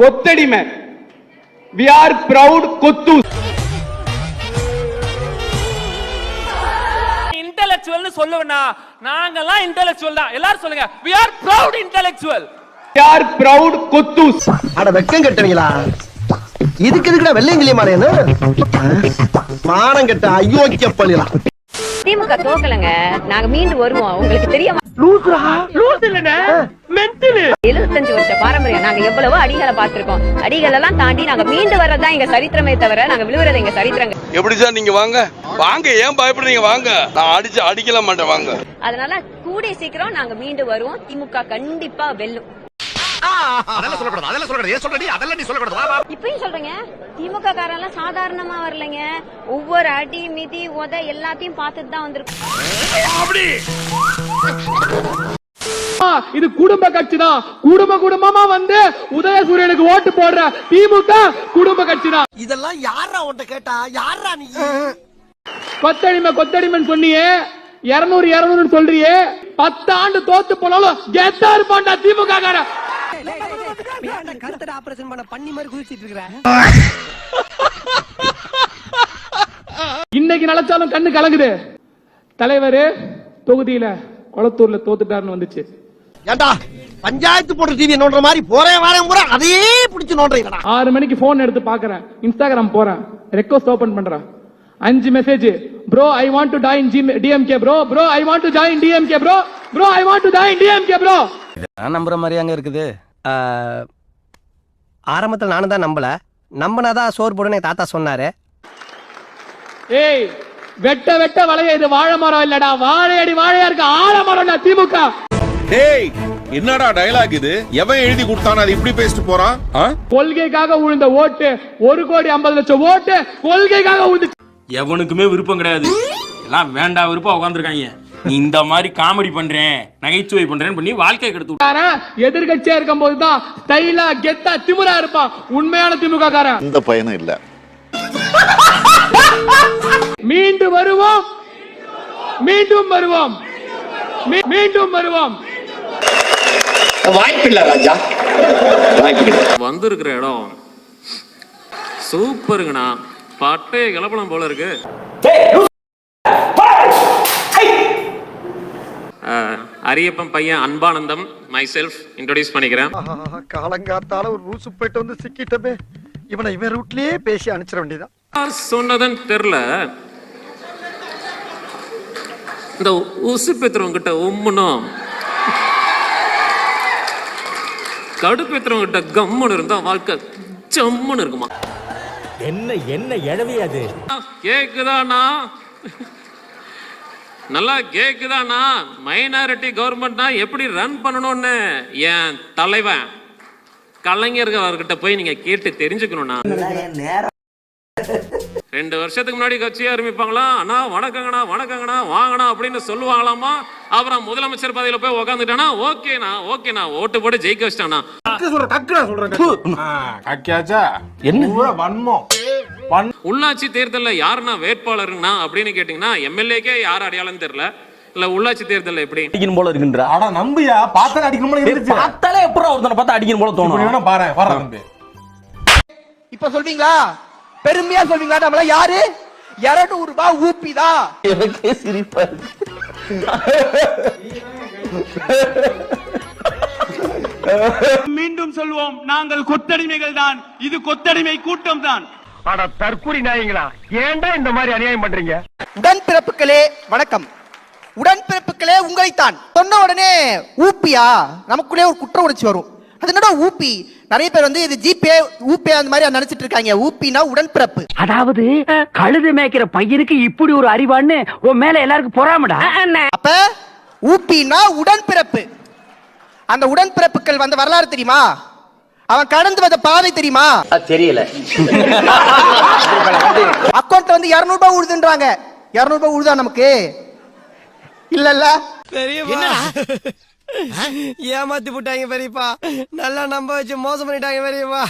கொத்தடிமை. We are proud Kottus. இன்டெலெக்சுவல்னு சொல்லுவனா நாங்கலாம் intellectual தான். எல்லாரும் சொல்லுங்க we are proud intellectual. We are proud Kottus. அட வெக்கம் கட்டவீங்களா? இதுக்கு எதுக்குடா வெள்ளையங்கிலி மாறேன்னு மானம் கட்ட அயோக்கிய பள்ளியா. திமுக தோக்கலங்க, நாங்க மீண்டும் வருவோம். உங்களுக்கு தெரியுமா? லூசுரா லூசு இல்லனே மென்டல். 75 வருஷ பாரம்பரியம். நாங்க எவ்வளவோ அடிகளை பார்த்திருக்கோம். அடிகள் எல்லாம் தாண்டி நாங்க மீண்டு வர்றதா எங்க சரித்திரமே தவிர நாங்க விழுவுறது எங்க சரித்திரங்க. எப்படி சார் நீங்க வாங்க வாங்க, ஏன் பயப்படுறீங்க? வாங்க, நான் அடிக்கல மாட்டேன், வாங்க. அதனால கூடிய சீக்கிரம் நாங்க மீண்டு வருவோம். திமுக கண்டிப்பா வெல்லும். இப்பயும் சொல்றேங்க, திமுக காரெல்லாம் சாதாரணமா வரலைங்க. ஒவ்வொரு அடி மிதி உத எல்லாத்தையும் பார்த்துட்டு தான் வந்திருக்கோம். இது குடும்ப கட்சி தான். குடும்பமா வந்து உதயசூரியனுக்கு ஓட்டு போடுற திமுக குடும்ப கட்சி தான். இதெல்லாம் யாரா உன்கிட்ட கேட்டா? யாரா நீ? கொத்தடிமைன்னு சொன்னியே, 200 சொல்றியே. 10 ஆண்டு தோத்து போனாலும் கெத்தா இருப்பான்டா திமுக கார. கருத்தட ஆபரேஷன் பண்ண பண்ணி மாதிரி குதிச்சிட்டு இருக்கற. இன்னைக்கு நினைச்சாலும் கண்ணு கலங்குது. தலைவர் தொகுதியில கொளத்தூர்ல தோத்துட்டாருன்னு வந்துச்சு. ஏண்டா பஞ்சாயத்து போடுற டிவி நோண்ற மாதிரி போறேன் வரேன் பூரா அதையே பிடிச்சு நோண்றீங்கடா. 6 மணிக்கு போன் எடுத்து பாக்குறேன், இன்ஸ்டாகிராம் போறேன், ரெக்வெஸ்ட் ஓபன் பண்றேன். 5 message. Bro I want to join DMK bro I want to join DMK bro I want to join DMK bro. நான் நம்புற மாதிரி அங்க இருக்குது. ஆரம்பத்துல நானும் தான் நம்பினாதான் சோறு போடுன்னு தாத்தா சொன்னாரு. ஏய், வெட்ட வளைய இது வாழை மரம் இல்லடா, வாழையடி வாழையா இருக்கு ஆலமரம்டா திமுக. டேய், என்னடா டயலாக் இது? எவன் எழுதி கொடுத்தானே அது இப்படி பேசிட்டு போறான்? கொள்கைக்காக விழுந்த ஓட்டு 1,50,00,000 ஓட்டு கொள்கைக்காக விழுந்து. எவனுக்குமே விருப்பம் கிடையாது, எல்லாம் வேண்டா விருப்பம் உட்காந்துருக்காங்க. நீ இந்த மாதிரி காமெடி பண்றேன் நகைச்சுவை பண்றேன்னு பண்ணி வாழ்க்கையை கெடுத்து எதிர்கட்சியா இருக்கும் போதுதான் ஸ்டைலா கெத்தா திமுறா இருப்பான் உண்மையான திமுக காரன். இந்த பயனும் இல்ல. மீண்டும் வருவோம், மீண்டும் வருவோம், மீண்டும் வருவோம். வாய்ப்பில்லை ராஜா, வாய்ப்பில்லை. வந்திருக்கிற இடம் சூப்பருங்கண்ணா, பட்டே கலப்படம் போல இருக்கு. அரியப்பன் பையன் அன்பானந்தம், மை செல்ஃப் இன்ட்ரோடியூஸ் பண்ணிக்கிறேன். காலங்காத்தால ஒரு ரூசு போயிட்டு வந்து சிக்கிட்டமே. இவனை இவன் ரூட்லயே பேசி அனுப்பிச்சிட வேண்டியதான். சொன்னதுன்னு தெரியல, இந்த உசு பெத்துறவங்க கிட்ட உம்முனும் கடுப்பேத்துறவங்க கிட்ட கம்முன்னு இருந்தா வாழ்க்கை ஜம்முன்னு இருக்குமா? என்ன எழவியாது கேக்குதானா? நல்லா கேக்குதானா? மைனாரிட்டி கவர்மெண்ட்னா எப்படி ரன் பண்ணணும்னு என் தலைவன் கலைஞர்கள் அவர்கிட்ட போய் நீங்க கேட்டு தெரிஞ்சுக்கணும்னா. 2 வருஷத்துக்கு முன்னாடி கட்சி ஆரம்பிப்பாங்களா, அண்ணா வணக்கங்கண்ணா வணக்கங்கண்ணா வாங்கண்ணா அப்படின்னு சொல்லுவாங்களாமா. அப்புறம் முதலமைச்சர் பதவியில போய் உக்காந்துட்டானா ஓகேண்ணா ஓட்டு போட்டு ஜெயிக்க வச்சிட்டானா. உள்ளாட்சி தேர்தல்ல யாருன்னா வேட்பாளருங்கண்ணா அப்படின்னு கேட்டீங்கன்னா எம்எல்ஏக்கே யார் அடையாளம் தெரியல. இல்ல உள்ளாட்சி தேர்தல்ல எப்படி அடிக்கணும் போல இருக்குன்ற. ஆனா நம்பியா பார்த்தாலே அடிக்கணும் போல இருந்துச்சு. பார்த்தாலே எப்பறம் ஒருத்தனை பார்த்தா அடிக்கணும் போல தோணும். பாரு நம்பி. இப்ப சொல்வீங்களா, பெருமையா சொல்வீங்களா? நம்மள யாரு 200 ரூபாய் ஊப்பிதா? எனக்கே சிரிப்பா இருக்கு. மீண்டும் சொல்வோம், நாங்கள் கொத்தடிமைகள் தான். இது கொத்தடிமை கூட்டம் தான். அட தற்குறி நாயங்களா, ஏன்டா இந்த மாதிரி அநியாயம் பண்றீங்க? உடன்பிறப்புகளே வணக்கம். உடன்பிறப்புகளே உங்களைத்தான் சொன்ன உடனே ஊப்பியா நமக்குள்ளே ஒரு குற்ற உணர்ச்சி வரும். அது என்னடா ஊப்பி? நிறைய பேர் வந்து இது ஜிபே ஊபே அந்த மாதிரி நினைச்சிட்டு இருக்காங்க. ஊப்பினா உடன்பிறப்பு. அதாவது கழுது மேய்க்கிற பையனுக்கு இப்படி ஒரு அறிவான்னு உன் மேல எல்லாருக்கும் பொறாமடா. அப்ப ஊப்பினா உடன்பிறப்பு. அந்த உடன்பிறப்புகள் வந்த வரலாறு தெரியுமா? அவன் கடந்து வந்த பாதை தெரியுமா? தெரியல. அக்கௌண்ட்ல வந்து 200 ரூபாய் உழுதுன்றாங்க. 200 ரூபாய் உழுதா நமக்கு? இல்ல ஏமாத்தி போட்டாங்க பெரியப்பா. நல்லா நம்ப வச்சு மோசம் பண்ணிட்டாங்க பெரியப்பா.